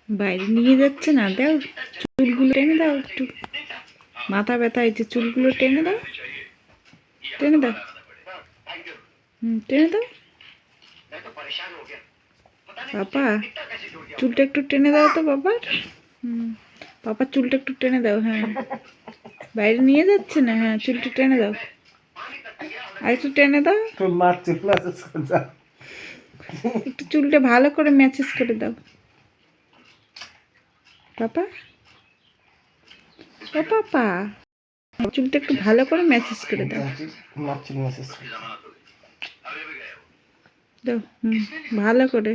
বাইরে নিয়ে যাচ্ছে না, দাও চুলগুলো টেনে দাও একটু, মাথা ব্যথা হয়েছে, চুলগুলো টেনে দাও, টেনে দাও, টেনে দাও পাপা, চুলটা একটু টেনে দাও তো বাবার। পাপার চুলটা একটু টেনে দাও। হ্যাঁ, বাইরে নিয়ে যাচ্ছে না, হ্যাঁ চুলটা টেনে দাও, আর একটু টেনে দাও, একটু চুলটা ভালো করে ম্যাসেজ করে দাও পাপা। ও পাপা, চুলটা একটু ভালো করে ম্যাসেজ করে দাও, দাও ভালো করে।